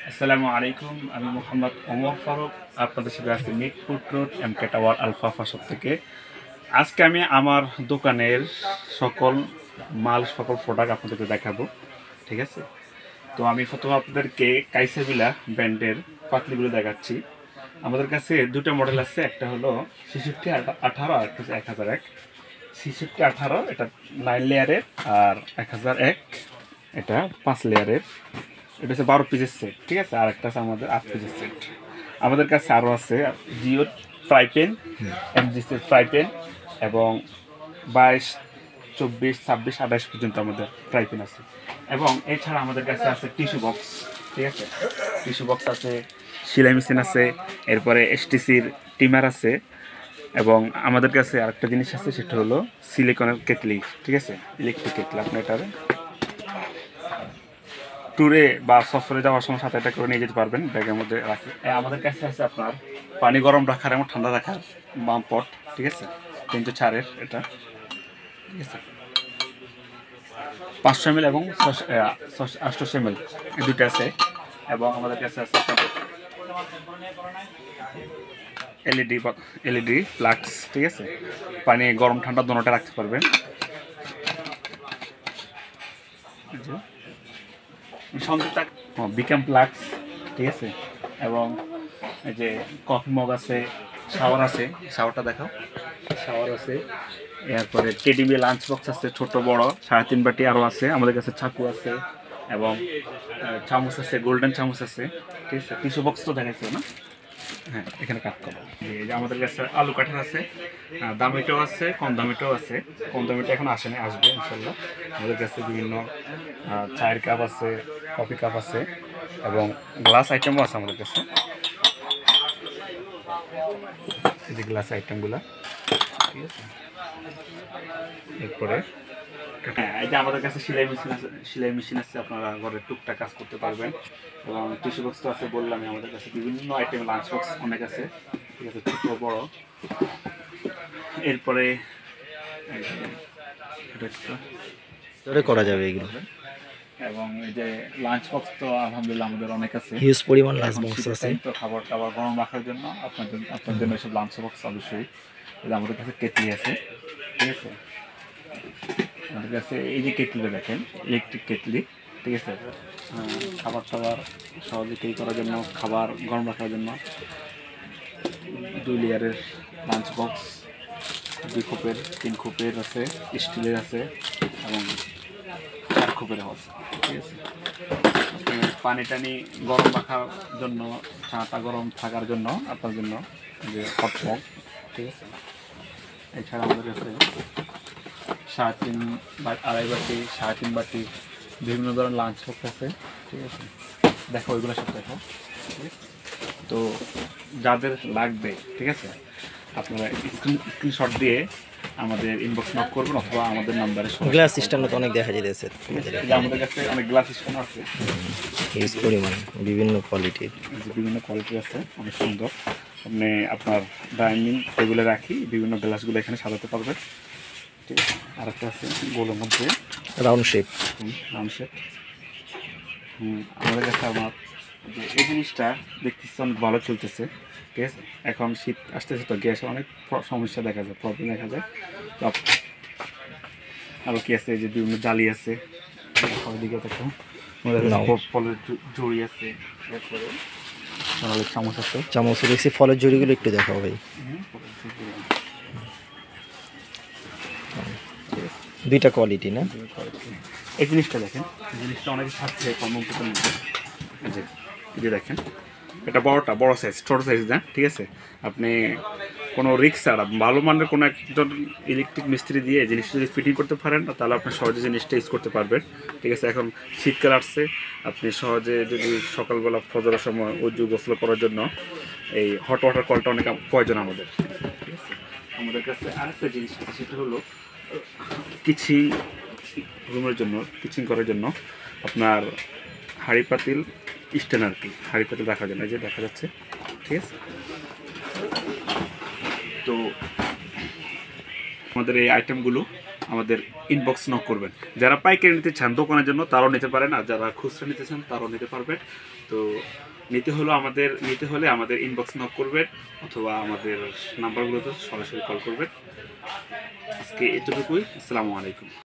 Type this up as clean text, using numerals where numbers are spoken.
আসসালামু আলাইকুম। আমি মোহাম্মদ ওমর ফারুক। আপনাদের সাথে আছি মিরপুর রোড এমকে টাওয়ার আলফা ফাশপ থেকে। আজকে আমি আমার দোকানের সকল সকল প্রোডাক্ট আপনাদেরকে দেখাবো। ঠিক আছে, তো আমি প্রথমে আপনাদেরকে কাইসাবিলা ব্র্যান্ডের পাতলিগুলো দেখাচ্ছি। আমাদের কাছে দুটো মডেল আছে, একটা হলো 6618 আর একটা হচ্ছে 1001। 6618 এটা 9 লেয়ারের, আর 1001 এটা 5 লেয়ারের। এটা হচ্ছে 12 পিসের সেট, ঠিক আছে। আর একটা আছে আমাদের 8 পিসের সেট। আমাদের কাছে আরও আছে Jio fry pan, MGC fry pan, এবং 22, 24, 26, 28 পর্যন্ত আমাদের ফ্রাই পেন আছে। এবং এছাড়া আমাদের কাছে আছে টিস্যু বক্স, ঠিক আছে। টিস্যু বক্স আছে, সেলাই মেশিন আছে, এরপরে এসটিসির টিমার আছে। এবং আমাদের কাছে আরেকটা জিনিস আছে, সেটা হলো সিলিকনের কেটলি, ঠিক আছে, ইলেকট্রিক কেটলি। আপনি এটার ট্যুরে বা সফরে যাওয়ার সময় সাথে এটা করে নিয়ে যেতে পারবেন, ব্যাগের মধ্যে রাখি। আমাদের কাছে আছে আপনার পানি গরম রাখার এবং ঠান্ডা রাখার বাম পট, ঠিক আছে, 304-এর এটা, ঠিক আছে। 500 ml এবং 800 ml এই দুটো আছে। এবং আমাদের কাছে আছে এলইডি ফ্লাক্স, ঠিক আছে, পানি গরম ঠান্ডা দোনোটা রাখতে পারবেন। বিকাম প্লাক্স, ঠিক আছে। এবং এই যে কফি মগ আছে, শাওয়ার আছে, শাওয়ারটা দেখাও, শাওয়ার আছে। এরপরে টেডিবি লাঞ্চ বক্স আছে, ছোট বড় 3.5 বাটি আরও আছে। আমাদের কাছে চাকু আছে এবং চামচ আছে, গোল্ডেন চামচ আছে, ঠিক আছে। টিস্যু বক্স তো দেখাইছে না, হ্যাঁ, এখানে কাট করো। এই যে আমাদের কাছে আলু কাঠার আছে, দামিটাও আছে, কম দামিটাও আছে। কম দামিটা এখন আসেনি, আসবে ইনশাল্লাহ। আমাদের কাছে বিভিন্ন চায়ের কাপ আছে, কফি কাপ আছে, এবং গ্লাস আইটেমও আছে আমাদের কাছে। এই যে গ্লাস আইটেমগুলো, ঠিক আছে। এরপরে এই যে আমাদের কাছে সেলাই মেশিন আছে, সেলাই মেশিন আছে, আপনারা ঘরে টুকটাক কাজ করতে পারবেন। এবং টিস্যু বক্স তো আছে, বললামই। আমাদের কাছে বিভিন্ন আইটেম লাঞ্চ বক্স অনেক আছে, ঠিক আছে, ছোট বড়। এরপরে ধরে করা যাবে এগুলো। এবং এই যে লাঞ্চ বক্স তো আলহামদুলিল্লাহ আমাদের অনেক আছে, হিউজ পরিমাণ লাঞ্চ বক্স আছে। তো খাবার গরম রাখার জন্য আপনার জন্য এসব লাঞ্চ বক্স অবশ্যই। আমাদের কাছে কেটলি আছে, ঠিক আছে। আমাদের কাছে এই যে কেটলিটা দেখেন, ইলেকট্রিক কেটলি, ঠিক আছে। খাবার টাবার সহজে ক্যারি করার জন্য, খাবার গরম রাখার জন্য 2 লেয়ারের লাঞ্চ বক্স, 2 খোপের, 3 খোপের আছে, স্টিলের আছে, এবং 4 খোপের আছে, ঠিক আছে। পানি টানি গরম রাখার জন্য, চাটা গরম থাকার জন্য আপনার জন্য যে হট মগ, ঠিক আছে। এছাড়া আমাদের কাছে 3.5 বা 2.5 বাটি, 3.5 বাটি বিভিন্ন ধরনের লাঞ্চ বক্স আছে, ঠিক আছে। দেখো ওইগুলো সব দেখো, ঠিক আছে। তো যাদের লাগবে, ঠিক আছে, আপনারা স্ক্রিনশট দিয়ে আমাদের ইনবক্স নক করবেন, অথবা আমাদের নাম্বারে। গ্লাস সিস্টেম তো অনেক দেখা যাইতেছে। আমাদের কাছে অনেক গ্লাস সিস্টেম আছে, হিউজ পরিমাণ, বিভিন্ন কোয়ালিটির, বিভিন্ন কোয়ালিটি আছে, অনেক সুন্দর। আপনি আপনার ডাইনিং টেবিলে রাখি বিভিন্ন গ্লাসগুলো এখানে সাজাতে পারবেন, ঠিক আছে। আর একটা আছে গোলের মধ্যে রাউন্ড শেপ। আমাদের কাছে আমার যে এই জিনিসটা দেখতেছি অনেক ভালো চলতেছে, ঠিক আছে। এখন শীত আসতেছে, তো গ্যাসের অনেক সমস্যা দেখা যায়, প্রবলেম দেখা যায়। তো আরও কি আছে, যে বিভিন্ন জালি আছে, দিকে দেখো, ফলের জড়ি আছে, এরপরে চামচ আছে, চামচ দেখছি। ফলের জড়িগুলো একটু দেখাও ভাই। দুইটা কোয়ালিটি না? এই জিনিসটা দেখেন, এই জিনিসটা অনেকে থাকছে কর্মক্ষেত্রের মধ্যে। এই যে দেখেন, এটা বড় সাইজ, ছোটো সাইজ না, ঠিক আছে। আপনি কোনো রিক্স ছাড়া ভালো মানের কোনো একজন ইলেকট্রিক মিস্ত্রি দিয়ে জিনিসটা যদি ফিটিং করতে পারেন, তাহলে আপনি সহজে জিনিসটা ইউজ করতে পারবেন, ঠিক আছে। এখন শীতকাল আসছে, আপনি সহজে যদি সকালবেলা ফজরের সময় উজু গোসল করার জন্য এই হট ওয়াটার কলটা অনেক প্রয়োজন আমাদের, ঠিক আছে। আমাদের কাছে আরেকটা জিনিস আছে, সেটা হলো কিচিং রুমের জন্য, কিচিং করার জন্য আপনার হাঁড়ি পাতিল স্ট্যান্ড, আর কি হাঁড়ি পাতিল রাখার জন্য, এই যে দেখা যাচ্ছে, ঠিক আছে। তো আমাদের এই আইটেমগুলো আমাদের ইনবক্স নক করবেন। যারা পাইকারি নিতে চান দোকানের জন্য তারাও নিতে পারেন, আর যারা খুচরা নিতে চান তারাও নিতে পারবেন। তো নিতে হলে আমাদের ইনবক্স নক করবেন অথবা আমাদের নাম্বারগুলোতে সরাসরি কল করবেন। আজকে এতটুকুই। আসসালামু আলাইকুম।